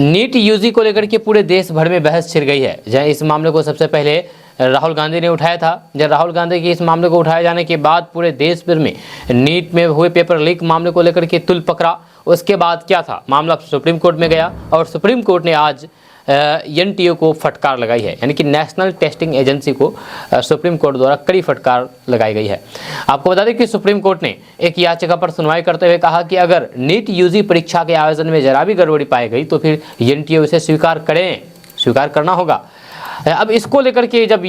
नीट यूजी को लेकर के पूरे देश भर में बहस छिड़ गई है। जहाँ इस मामले को सबसे पहले राहुल गांधी ने उठाया था। जब राहुल गांधी के इस मामले को उठाए जाने के बाद पूरे देश भर में नीट में हुए पेपर लीक मामले को लेकर के तुल पकड़ा। उसके बाद क्या था, मामला सुप्रीम कोर्ट में गया और सुप्रीम कोर्ट ने आज NTO को फटकार लगाई है, यानी कि नेशनल टेस्टिंग एजेंसी को सुप्रीम कोर्ट द्वारा कड़ी फटकार लगाई गई है। आपको बता दें कि सुप्रीम कोर्ट ने एक याचिका पर सुनवाई करते हुए कहा कि अगर नीट यूजी परीक्षा के आयोजन में जरा भी गड़बड़ी पाई गई तो फिर NTO इसे स्वीकार करना होगा। अब इसको लेकर के जब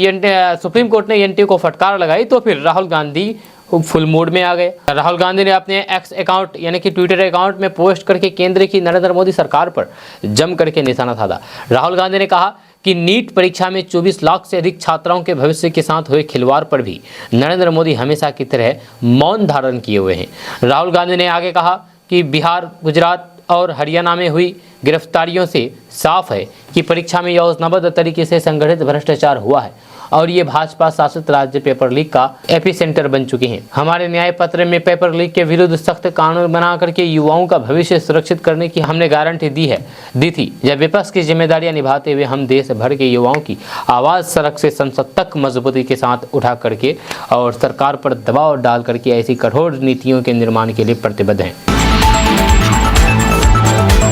सुप्रीम कोर्ट ने NTO को फटकार लगाई तो फिर राहुल गांधी फुल मूड में आ गए। राहुल गांधी ने अपने एक्स अकाउंट यानी कि ट्विटर अकाउंट में पोस्ट करके केंद्र की नरेंद्र मोदी सरकार पर जम करके निशाना साधा। राहुल गांधी ने कहा कि नीट परीक्षा में 24 लाख से अधिक छात्राओं के भविष्य के साथ हुए खिलवाड़ पर भी नरेंद्र मोदी हमेशा की तरह मौन धारण किए हुए हैं। राहुल गांधी ने आगे कहा कि बिहार, गुजरात और हरियाणा में हुई गिरफ्तारियों से साफ है कि परीक्षा में योजनाबद्ध तरीके से संगठित भ्रष्टाचार हुआ है और ये भाजपा शासित राज्य पेपर लीक का एपिसेंटर बन चुके हैं। हमारे न्याय पत्र में पेपर लीक के विरुद्ध सख्त कानून बना करके युवाओं का भविष्य सुरक्षित करने की हमने गारंटी दी थी। जब विपक्ष की जिम्मेदारियां निभाते हुए हम देश भर के युवाओं की आवाज़ सड़क से संसद तक मजबूती के साथ उठा करके और सरकार पर दबाव डाल करके ऐसी कठोर नीतियों के निर्माण के लिए प्रतिबद्ध हैं।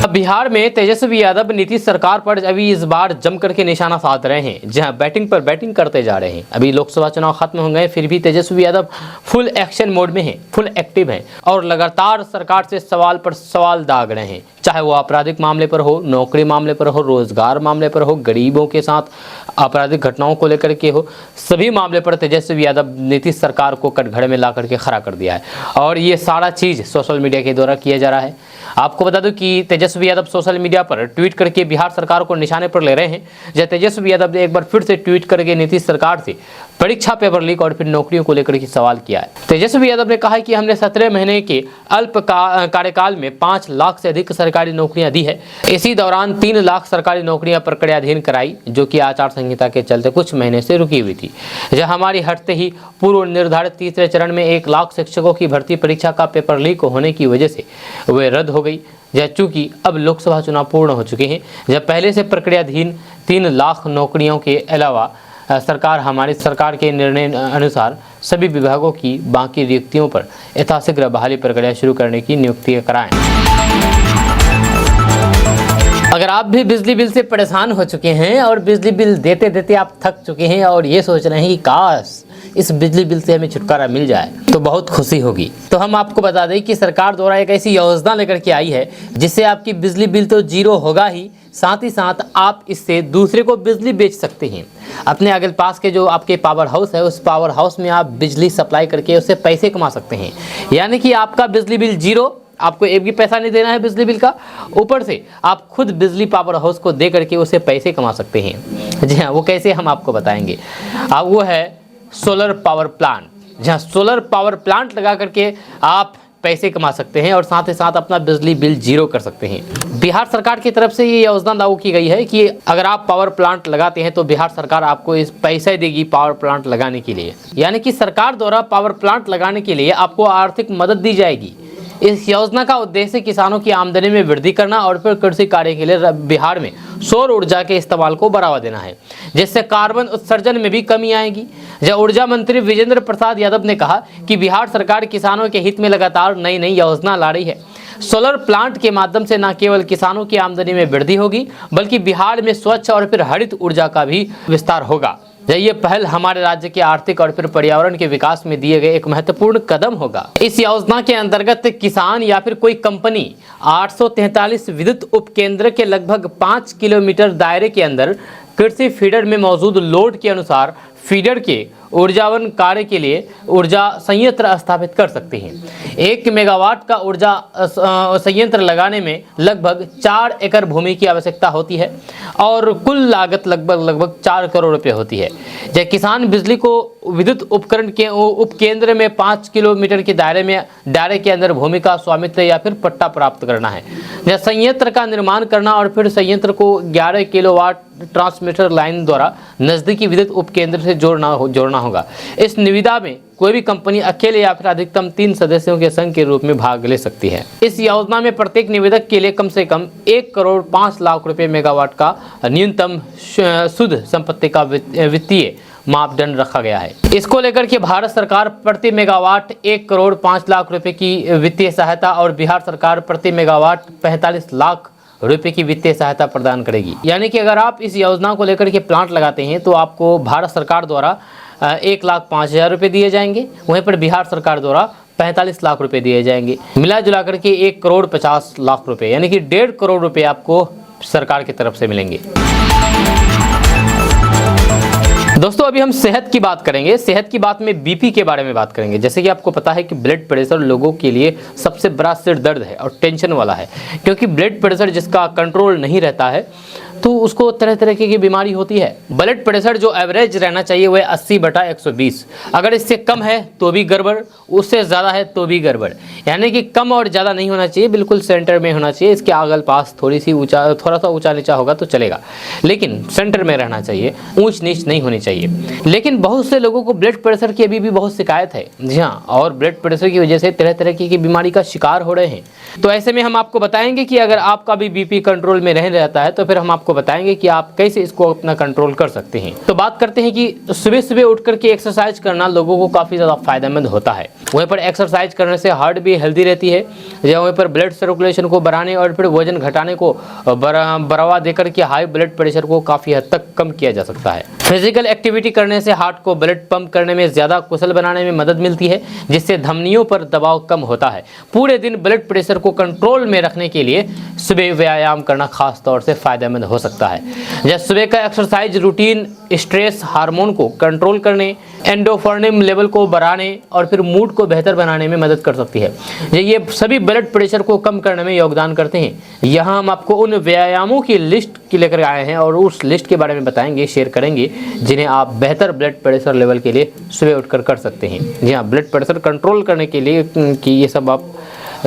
बिहार में तेजस्वी यादव नीतीश सरकार पर अभी इस बार जम करके निशाना साध रहे हैं, जहां बैटिंग पर बैटिंग करते जा रहे हैं। अभी लोकसभा चुनाव खत्म हो गए, फिर भी Tejashwi Yadav full action mode में हैं, फुल एक्टिव हैं और लगातार सरकार से सवाल पर सवाल दाग रहे हैं, चाहे वो आपराधिक मामले पर हो, नौकरी मामले पर हो, रोजगार मामले पर हो, गरीबों के साथ आपराधिक घटनाओं को लेकर के हो। सभी मामले पर तेजस्वी यादव नीतीश सरकार को कटघरे में ला करके खड़ा कर दिया है और ये सारा चीज़ सोशल मीडिया के द्वारा किया जा रहा है। आपको बता दूं कि तेजस्वी यादव सोशल मीडिया पर ट्वीट करके बिहार सरकार को निशाने पर ले रहे हैं। जब तेजस्वी यादव ने एक बार फिर से ट्वीट करके नीतीश सरकार से परीक्षा पेपर लीक और फिर नौकरियों को लेकर के सवाल किया है। तेजस्वी यादव ने कहा है कि हमने 17 महीने के अल्प कार्यकाल में 5 लाख से अधिक सरकारी नौकरियां दी है। इसी दौरान 3 लाख सरकारी नौकरियां प्रक्रियाधीन कराई, जो कि आचार संहिता के चलते कुछ महीने से रुकी हुई थी। जब हमारी हटते ही पूर्व निर्धारित तीसरे चरण में 1 लाख शिक्षकों की भर्ती परीक्षा का पेपर लीक होने की वजह से वे रद्द हो गई। चूँकि अब लोकसभा चुनाव पूर्ण हो चुके हैं, जब पहले से प्रक्रियाधीन 3 लाख नौकरियों के अलावा सरकार हमारी सरकार के निर्णय अनुसार सभी विभागों की बाकी रिक्तियों पर यथाशीघ्र बहाली प्रक्रिया शुरू करने की नियुक्ति कराएं। अगर आप भी बिजली बिल से परेशान हो चुके हैं और बिजली बिल देते देते आप थक चुके हैं और ये सोच रहे हैं कि काश इस बिजली बिल से हमें छुटकारा मिल जाए तो बहुत खुशी होगी। तो हम आपको बता दें कि सरकार द्वारा एक ऐसी योजना लेकर के आई है जिससे आपकी बिजली बिल तो जीरो होगा ही, साथ ही साथ आप इससे दूसरे को बिजली बेच सकते हैं। अपने अगल पास के जो आपके पावर हाउस है उस पावर हाउस में आप बिजली सप्लाई करके उससे पैसे कमा सकते हैं। यानी कि आपका बिजली बिल जीरो, आपको एक भी पैसा नहीं देना है बिजली बिल का, ऊपर से आप खुद बिजली पावर हाउस को दे करके उससे पैसे कमा सकते हैं। जी हाँ, वो कैसे हम आपको बताएंगे। अब वो है सोलर पावर प्लांट। जहाँ सोलर पावर प्लांट लगा करके आप पैसे कमा सकते हैं और साथ ही साथ अपना बिजली बिल जीरो कर सकते हैं। बिहार सरकार की तरफ से ये योजना लागू की गई है कि अगर आप पावर प्लांट लगाते हैं तो बिहार सरकार आपको इस पैसे देगी पावर प्लांट लगाने के लिए। यानी कि सरकार द्वारा पावर प्लांट लगाने के लिए आपको आर्थिक मदद दी जाएगी। इस योजना का उद्देश्य किसानों की आमदनी में वृद्धि करना और फिर कृषि कार्य के लिए बिहार में सौर ऊर्जा के इस्तेमाल को बढ़ावा देना है, जिससे कार्बन उत्सर्जन में भी कमी आएगी। जब ऊर्जा मंत्री विजेंद्र प्रसाद यादव ने कहा कि बिहार सरकार किसानों के हित में लगातार नई नई योजना ला रही है। सोलर प्लांट के माध्यम से न केवल किसानों की आमदनी में वृद्धि होगी बल्कि बिहार में स्वच्छ और फिर हरित ऊर्जा का भी विस्तार होगा। ये पहल हमारे राज्य के आर्थिक और फिर पर्यावरण के विकास में दिए गए एक महत्वपूर्ण कदम होगा। इस योजना के अंतर्गत किसान या फिर कोई कंपनी 843 विद्युत उपकेंद्र के लगभग 5 किलोमीटर दायरे के अंदर कृषि फीडर में मौजूद लोड के अनुसार फीडर के ऊर्जावन कार्य के लिए ऊर्जा संयंत्र स्थापित कर सकते हैं। 1 मेगावाट का ऊर्जा संयंत्र लगाने में लगभग 4 एकड़ भूमि की आवश्यकता होती है और कुल लागत लगभग 4 करोड़ रुपए होती है। जब किसान बिजली को विद्युत उपकरण के उपकेंद्र में 5 किलोमीटर के दायरे के अंदर भूमि का स्वामित्व या फिर पट्टा प्राप्त करना है, जब संयंत्र का निर्माण करना और फिर संयंत्र को 11 किलोवाट ट्रांसमीटर लाइन द्वारा नजदीकी विद्युत उपकेंद्र से जोड़ना होगा। इस निविदा में कोई भी कंपनी अकेले या फिर अधिकतम 3 सदस्यों के संघ के रूप में भाग ले सकती है। इस योजना में प्रत्येक निवेदक के लिए कम से कम 1 करोड़ 5 लाख रुपए मेगावाट का न्यूनतम शुद्ध संपत्ति का वित्तीय मापदंड रखा गया है। इसको लेकर के भारत सरकार प्रति मेगावाट 1 करोड़ 5 लाख रुपए की वित्तीय सहायता और बिहार सरकार प्रति मेगावाट 45 लाख रुपए की वित्तीय सहायता प्रदान करेगी। यानी कि अगर आप इस योजना को लेकर के प्लांट लगाते हैं तो आपको भारत सरकार द्वारा 1,05,000 रुपये दिए जाएंगे, वहीं पर बिहार सरकार द्वारा 45 लाख रुपए दिए जाएंगे। मिला जुला करके 1 करोड़ 50 लाख रुपए यानी कि 1.5 करोड़ रुपए आपको सरकार की तरफ से मिलेंगे। दोस्तों अभी हम सेहत की बात करेंगे। सेहत की बात में बीपी के बारे में बात करेंगे। जैसे कि आपको पता है कि ब्लड प्रेशर लोगों के लिए सबसे बड़ा सिर दर्द है और टेंशन वाला है, क्योंकि ब्लड प्रेशर जिसका कंट्रोल नहीं रहता है तो उसको तरह तरह की बीमारी होती है। ब्लड प्रेशर जो एवरेज रहना चाहिए वह 80/120, अगर इससे कम है तो भी गड़बड़, उससे ज़्यादा है तो भी गड़बड़। यानी कि कम और ज़्यादा नहीं होना चाहिए, बिल्कुल सेंटर में होना चाहिए। इसके अगल पास थोड़ा सा ऊंचा नीचा होगा तो चलेगा, लेकिन सेंटर में रहना चाहिए, ऊंच नीच नहीं होनी चाहिए। लेकिन बहुत से लोगों को ब्लड प्रेशर की अभी भी बहुत शिकायत है। जी हाँ, और ब्लड प्रेशर की वजह से तरह तरह की बीमारी का शिकार हो रहे हैं। तो ऐसे में हम आपको बताएंगे कि अगर आपका भी बीपी कंट्रोल में नहीं रहता है तो फिर हम आपको बताएंगे कि आप कैसे इसको अपना कंट्रोल कर सकते हैं। तो बात करते हैं कि सुबह सुबह उठ करके एक्सरसाइज करना लोगों को काफ़ी ज़्यादा फायदेमंद होता है। वहीं पर एक्सरसाइज करने से हार्ट भी हेल्दी रहती है, या वहीं पर ब्लड सर्कुलेशन को बढ़ाने और फिर वजन घटाने को बढ़ावा देकर के हाई ब्लड प्रेशर को काफ़ी हद तक कम किया जा सकता है। फिजिकल एक्टिविटी करने से हार्ट को ब्लड पंप करने में ज़्यादा कुशल बनाने में मदद मिलती है, जिससे धमनियों पर दबाव कम होता है। पूरे दिन ब्लड प्रेशर को कंट्रोल में रखने के लिए सुबह व्यायाम करना खास तौर से फायदेमंद हो सकता है। जब सुबह का एक्सरसाइज रूटीन स्ट्रेस हार्मोन को कंट्रोल करने, एंडोर्फिन लेवल को बढ़ाने और फिर मूड को बेहतर बनाने में मदद कर सकती है। ये सभी ब्लड प्रेशर को कम करने में योगदान करते हैं। यहाँ हम आपको उन व्यायामों की लिस्ट लेकर आए हैं और उस लिस्ट के बारे में बताएंगे, शेयर करेंगे, जिन्हें आप बेहतर ब्लड प्रेशर लेवल के लिए सुबह उठकर कर सकते हैं। जी हाँ, ब्लड प्रेशर कंट्रोल करने के लिए कि ये सब आप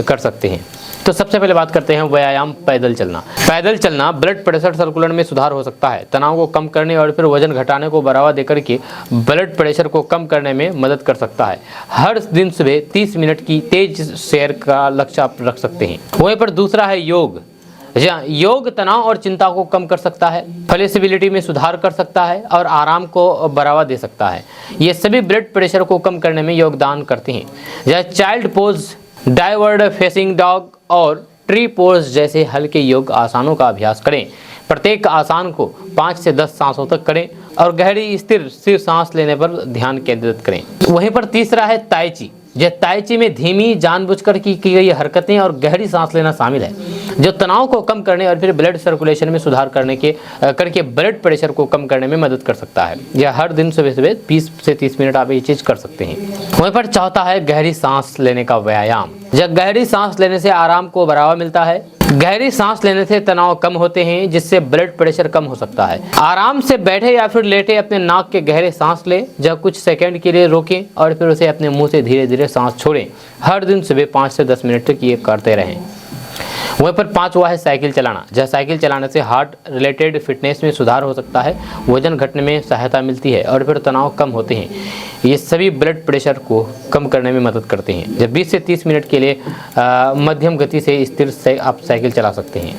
कर सकते हैं। तो सबसे पहले बात करते हैं व्यायाम। पैदल चलना। पैदल चलना ब्लड प्रेशर संतुलन में सुधार हो सकता है, तनाव को कम करने और फिर वजन घटाने को बढ़ावा देकर के ब्लड प्रेशर को कम करने में मदद कर सकता है। हर दिन सुबह 30 मिनट की तेज सैर का लक्ष्य आप रख सकते हैं। वहीं पर दूसरा है योग। योग तनाव और चिंता को कम कर सकता है, फ्लेक्सिबिलिटी में सुधार कर सकता है और आराम को बढ़ावा दे सकता है। ये सभी ब्लड प्रेशर को कम करने में योगदान करते हैं। जैसे चाइल्ड पोज, डाइवर्ड फेसिंग डॉग और ट्री पोज जैसे हल्के योग आसनों का अभ्यास करें। प्रत्येक आसन को 5 से 10 सांसों तक करें और गहरी स्थिर सांस लेने पर ध्यान केंद्रित करें। वहीं पर तीसरा है ताई ची। यह ताई ची में धीमी जानबूझकर की गई हरकतें और गहरी सांस लेना शामिल है, जो तनाव को कम करने और फिर ब्लड सर्कुलेशन में सुधार करके ब्लड प्रेशर को कम करने में मदद कर सकता है। यह हर दिन सुबह सुबह 20 से 30 मिनट आप ये चीज़ कर सकते हैं। वहीं पर चौथा है गहरी सांस लेने का व्यायाम। जब गहरी सांस लेने से आराम को बढ़ावा मिलता है। गहरी सांस लेने से तनाव कम होते हैं, जिससे ब्लड प्रेशर कम हो सकता है। आराम से बैठे या फिर लेटे अपने नाक के गहरे सांस लें, जब कुछ सेकंड के लिए रोकें और फिर उसे अपने मुंह से धीरे धीरे सांस छोड़ें। हर दिन सुबह 5 से 10 मिनट तक ये करते रहें। वहीं पर पांचवा है साइकिल चलाना। जहाँ साइकिल चलाने से हार्ट रिलेटेड फिटनेस में सुधार हो सकता है, वजन घटने में सहायता मिलती है और फिर तनाव कम होते हैं। ये सभी ब्लड प्रेशर को कम करने में मदद करते हैं। जब 20 से 30 मिनट के लिए मध्यम गति से स्थिर से आप साइकिल चला सकते हैं।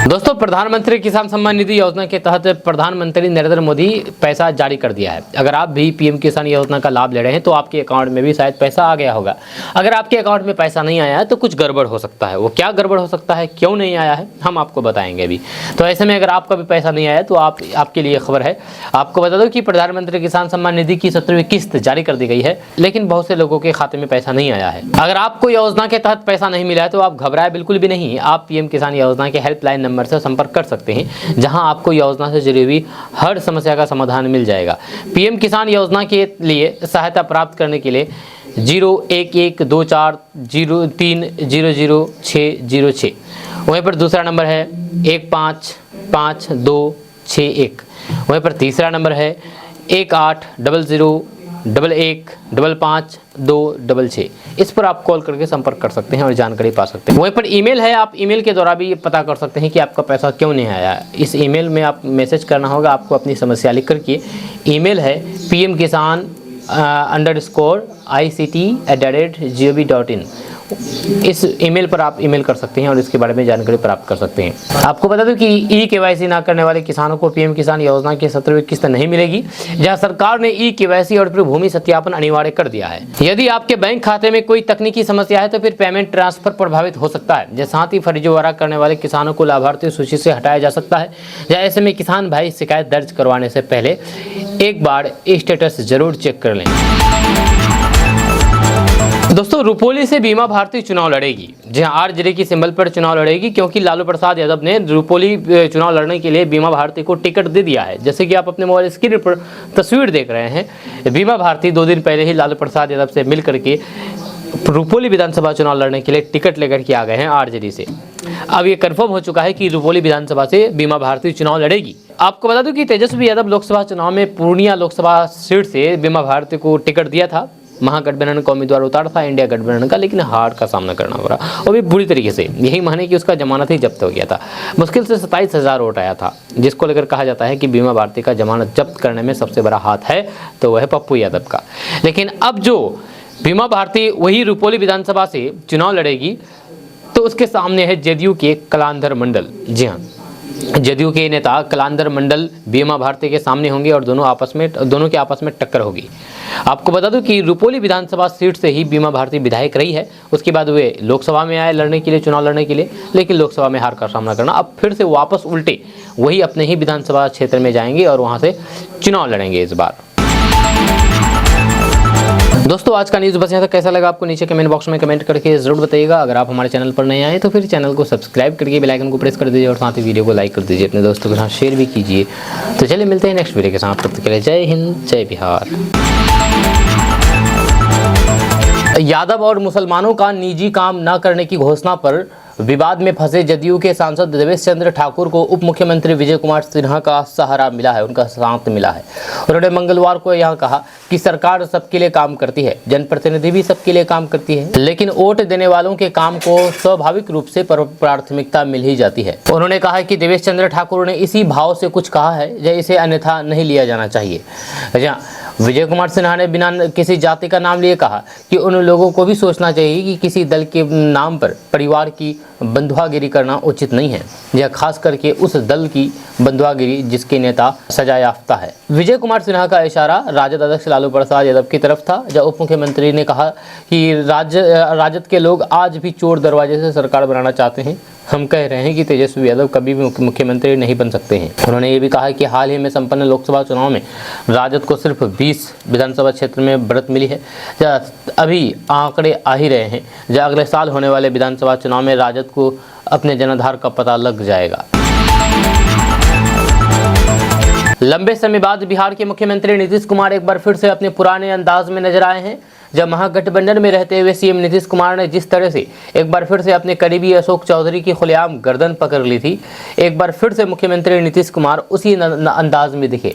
दोस्तों, प्रधानमंत्री किसान सम्मान निधि योजना के तहत प्रधानमंत्री नरेंद्र मोदी पैसा जारी कर दिया है। अगर आप भी पीएम किसान योजना का लाभ ले रहे हैं तो आपके अकाउंट में भी शायद पैसा आ गया होगा। अगर आपके अकाउंट में पैसा नहीं आया है तो कुछ गड़बड़ हो सकता है। वो क्या गड़बड़ हो सकता है, क्यों नहीं आया है, हम आपको बताएंगे अभी। तो ऐसे में अगर आपका भी पैसा नहीं आया तो आपके लिए खबर है। आपको बता दो कि प्रधानमंत्री किसान सम्मान निधि की 17वीं किस्त जारी कर दी गई है, लेकिन बहुत से लोगों के खाते में पैसा नहीं आया है। अगर आपको योजना के तहत पैसा नहीं मिला है तो आप घबराए बिल्कुल भी नहीं। आप पीएम किसान योजना के हेल्पलाइन नंबर से संपर्क कर सकते हैं, जहां आपको योजना से जुड़ी हुई हर समस्या का समाधान मिल जाएगा। पीएम किसान योजना के लिए सहायता प्राप्त करने के लिए 011240300606। वहीं पर दूसरा नंबर है 155261। वहीं पर तीसरा नंबर है 1800115526। इस पर आप कॉल करके संपर्क कर सकते हैं और जानकारी पा सकते हैं। वहीं पर ईमेल है, आप ईमेल के द्वारा भी पता कर सकते हैं कि आपका पैसा क्यों नहीं आया। इस ईमेल में आप मैसेज करना होगा, आपको अपनी समस्या लिख करके। ईमेल है pmkisan_ict@gov.in। इस ईमेल पर आप ईमेल कर सकते हैं और इसके बारे में जानकारी प्राप्त कर सकते हैं। आपको बता दूं कि ई-केवाईसी ना करने वाले किसानों को पीएम किसान योजना की 17वीं किस्त नहीं मिलेगी, जहां सरकार ने ई-केवाईसी और फिर भूमि सत्यापन अनिवार्य कर दिया है। यदि आपके बैंक खाते में कोई तकनीकी समस्या है तो फिर पेमेंट ट्रांसफर प्रभावित हो सकता है। साथ ही फर्जीवाड़ा करने वाले किसानों को लाभार्थी सूची से हटाया जा सकता है। ऐसे में किसान भाई शिकायत दर्ज करवाने से पहले एक बार स्टेटस जरूर चेक कर लें। दोस्तों, रुपोली से बीमा भारती चुनाव लड़ेगी। जहां आरजेडी की सिंबल पर चुनाव लड़ेगी, क्योंकि लालू प्रसाद यादव ने रुपोली चुनाव लड़ने के लिए बीमा भारती को टिकट दे दिया है। जैसे कि आप अपने मोबाइल स्क्रीन पर तस्वीर देख रहे हैं, बीमा भारती 2 दिन पहले ही लालू प्रसाद यादव से मिल करके रुपोली विधानसभा चुनाव लड़ने के लिए टिकट लेकर के आ गए हैं आरजेडी से। अब ये कंफर्म हो चुका है कि रुपोली विधानसभा से बीमा भारती चुनाव लड़ेगी। आपको बता दूं कि तेजस्वी यादव लोकसभा चुनाव में पूर्णिया लोकसभा सीट से बीमा भारती को टिकट दिया था। महागठबंधन का उम्मीदवार उतारा था इंडिया गठबंधन का, लेकिन हार का सामना करना हो रहा, और भी बुरी तरीके से। यही माने कि उसका जमानत ही जब्त हो गया था। मुश्किल से 27,000 वोट आया था, जिसको लेकर कहा जाता है कि बीमा भारती का जमानत जब्त करने में सबसे बड़ा हाथ है तो वह है पप्पू यादव का। लेकिन अब जो बीमा भारती वही रुपोली विधानसभा से चुनाव लड़ेगी, तो उसके सामने है जदयू के कलांधर मंडल। जी हाँ, जदयू के नेता कलांधर मंडल बीमा भारती के सामने होंगे और दोनों के आपस में टक्कर होगी। आपको बता दूं कि रुपोली विधानसभा सीट से ही बीमा भारती विधायक रही है। उसके बाद वे लोकसभा में आए चुनाव लड़ने के लिए, लेकिन लोकसभा में हार का सामना करना। अब फिर से वापस उल्टे वही अपने ही विधानसभा क्षेत्र में जाएंगे और वहां से चुनाव लड़ेंगे इस बार। दोस्तों, आज का न्यूज़ बस यहाँ तक। कैसा लगा आपको नीचे कमेंट बॉक्स में कमेंट करके जरूर बताइएगा। अगर आप हमारे चैनल पर नए आए तो फिर चैनल को सब्सक्राइब करके बेल आइकन को प्रेस कर दीजिए और साथ ही वीडियो को लाइक कर दीजिए, अपने दोस्तों के साथ शेयर भी कीजिए। तो चलिए मिलते हैं नेक्स्ट वीडियो के साथ। तब तक के लिए जय हिंद, जय बिहार। यादव और मुसलमानों का निजी काम न करने की घोषणा पर विवाद में फंसे जदयू के सांसद देवेश चंद्र ठाकुर को उप मुख्यमंत्री विजय कुमार सिन्हा का सहारा मिला है, उनका साथ मिला है। उन्होंने मंगलवार को यहां कहा कि सरकार सबके लिए काम करती है, जनप्रतिनिधि भी सबके लिए काम करती है, लेकिन वोट देने वालों के काम को स्वाभाविक रूप से प्राथमिकता मिल ही जाती है। उन्होंने कहा कि देवेश चंद्र ठाकुर ने इसी भाव से कुछ कहा है जैसे अन्यथा नहीं लिया जाना चाहिए। विजय कुमार सिन्हा ने बिना किसी जाति का नाम लिए कहा कि उन लोगों को भी सोचना चाहिए कि किसी दल के नाम पर परिवार की बंधुआगिरी करना उचित नहीं है, यह खास करके उस दल की बंधुआगिरी जिसके नेता सजा याफ्ता है। विजय कुमार सिन्हा का इशारा राजद अध्यक्ष लालू प्रसाद यादव की तरफ था, जब उप मुख्यमंत्री ने कहा कि राजद के लोग आज भी चोर दरवाजे से सरकार बनाना चाहते हैं। हम कह रहे हैं कि तेजस्वी यादव कभी भी मुख्यमंत्री नहीं बन सकते हैं। उन्होंने ये भी कहा कि हाल ही में संपन्न लोकसभा चुनाव में राजद को सिर्फ 20 विधानसभा क्षेत्र में बढ़त मिली है। अभी आंकड़े आ ही रहे हैं, जहाँ अगले साल होने वाले विधानसभा चुनाव में राजद को अपने जनाधार का पता लग जाएगा। लंबे समय बाद बिहार के मुख्यमंत्री नीतीश कुमार एक बार फिर से अपने पुराने अंदाज में नजर आए हैं। जब महागठबंधन में रहते हुए सीएम नीतीश कुमार ने जिस तरह से एक बार फिर से अपने करीबी अशोक चौधरी की खुलेआम गर्दन पकड़ ली थी, एक बार फिर से मुख्यमंत्री नीतीश कुमार उसी अंदाज में दिखे।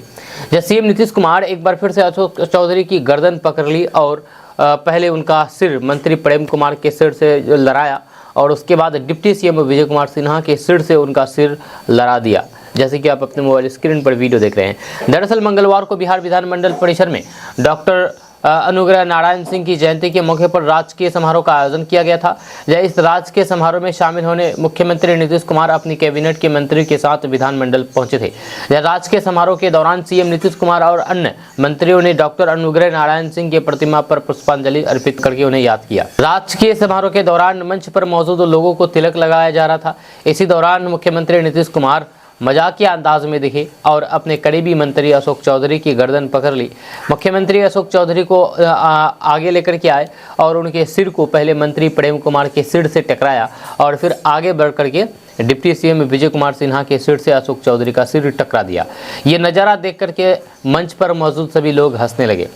जब सीएम नीतीश कुमार एक बार फिर से अशोक चौधरी की गर्दन पकड़ ली और पहले उनका सिर मंत्री प्रेम कुमार के सिर से लड़ाया और उसके बाद डिप्टी सीएम विजय कुमार सिन्हा के सिर से उनका सिर लड़ा दिया, जैसे कि आप अपने मोबाइल स्क्रीन पर वीडियो देख रहे हैं। दरअसल मंगलवार को बिहार विधानमंडल परिसर में डॉक्टर अनुग्रह नारायण सिंह की जयंती के मौके पर राजकीय समारोह का आयोजन किया गया था। इस राजकीय समारोह में शामिल होने मुख्यमंत्री नीतीश कुमार अपनी कैबिनेट के मंत्री के साथ विधानमंडल पहुंचे थे। राजकीय समारोह के दौरान सीएम नीतीश कुमार और अन्य मंत्रियों ने डॉक्टर अनुग्रह नारायण सिंह की प्रतिमा पर पुष्पांजलि अर्पित करके उन्हें याद किया। राजकीय समारोह के दौरान मंच पर मौजूद लोगों को तिलक लगाया जा रहा था। इसी दौरान मुख्यमंत्री नीतीश कुमार मजाकिया अंदाज में दिखे और अपने करीबी मंत्री अशोक चौधरी की गर्दन पकड़ ली। मुख्यमंत्री अशोक चौधरी को आगे लेकर के आए और उनके सिर को पहले मंत्री प्रेम कुमार के सिर से टकराया और फिर आगे बढ़ करके डिप्टी सीएम विजय कुमार सिन्हा के सिर से अशोक चौधरी का सिर टकरा दिया। ये नज़ारा देख करके मंच पर मौजूद सभी लोग हंसने लगे।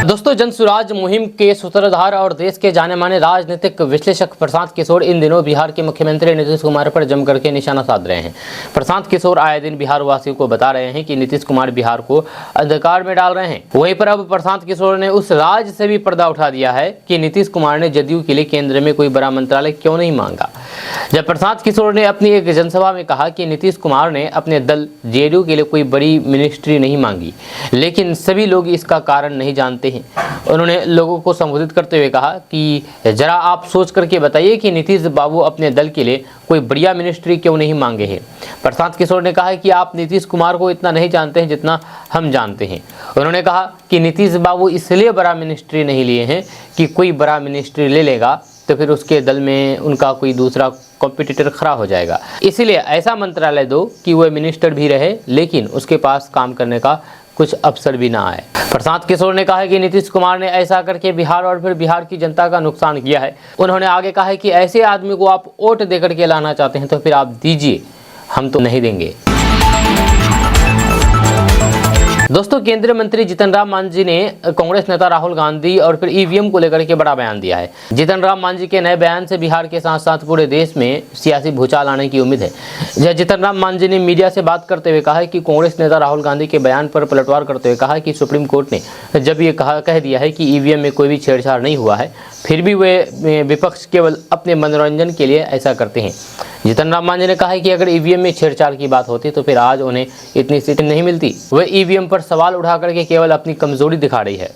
दोस्तों, जनसुराज मुहिम के सूत्रधार और देश के जाने माने राजनीतिक विश्लेषक प्रशांत किशोर इन दिनों बिहार के मुख्यमंत्री नीतीश कुमार पर जम करके निशाना साध रहे हैं। प्रशांत किशोर आए दिन बिहार वासियों को बता रहे हैं कि नीतीश कुमार बिहार को अंधकार में डाल रहे हैं। वहीं पर अब प्रशांत किशोर ने उस राज से भी पर्दा उठा दिया है कि नीतीश कुमार ने जदयू के लिए केंद्र में कोई बड़ा मंत्रालय क्यों नहीं मांगा। जब प्रशांत किशोर ने अपनी एक जनसभा में कहा कि नीतीश कुमार ने अपने दल जेडीयू के लिए कोई बड़ी मिनिस्ट्री नहीं मांगी, लेकिन सभी लोग इसका कारण नहीं जानते हैं। उन्होंने लोगों को संबोधित करते हुए कहा कि जरा आप सोच करके बताइए कि नीतीश बाबू अपने दल के लिए कोई बढ़िया मिनिस्ट्री क्यों नहीं मांगे हैं। प्रशांत किशोर ने कहा कि आप नीतीश कुमार को इतना नहीं जानते हैं जितना हम जानते हैं। उन्होंने कहा कि नीतीश बाबू इसलिए बड़ा मिनिस्ट्री नहीं लिए हैं कि कोई बड़ा मिनिस्ट्री ले लेगा तो फिर उसके दल में उनका कोई दूसरा कॉम्पिटिटर खड़ा हो जाएगा। इसीलिए ऐसा मंत्रालय दो कि वह मिनिस्टर भी रहे लेकिन उसके पास काम करने का कुछ अवसर भी ना आए। प्रशांत किशोर ने कहा कि नीतीश कुमार ने ऐसा करके बिहार और फिर बिहार की जनता का नुकसान किया है। उन्होंने आगे कहा है कि ऐसे आदमी को आप वोट देकर के लाना चाहते हैं तो फिर आप दीजिए, हम तो नहीं देंगे। दोस्तों, केंद्रीय मंत्री जीतन राम मांझी ने कांग्रेस नेता राहुल गांधी और फिर ईवीएम को लेकर के बड़ा बयान दिया है। जीतन राम मांझी के नए बयान से बिहार के साथ साथ पूरे देश में सियासी भूचाल आने की उम्मीद है। जीतन राम मांझी ने मीडिया से बात करते हुए कहा है कि कांग्रेस नेता राहुल गांधी के बयान पर पलटवार करते हुए कहा कि सुप्रीम कोर्ट ने जब ये कह दिया है कि ईवीएम में कोई भी छेड़छाड़ नहीं हुआ है, फिर भी वे विपक्ष केवल अपने मनोरंजन के लिए ऐसा करते हैं। जीतन राम मांझी ने कहा है कि अगर ईवीएम में छेड़छाड़ की बात होती तो फिर आज उन्हें इतनी सीटें नहीं मिलती। वे ईवीएम पर सवाल उठा करके केवल अपनी कमजोरी दिखा रही है।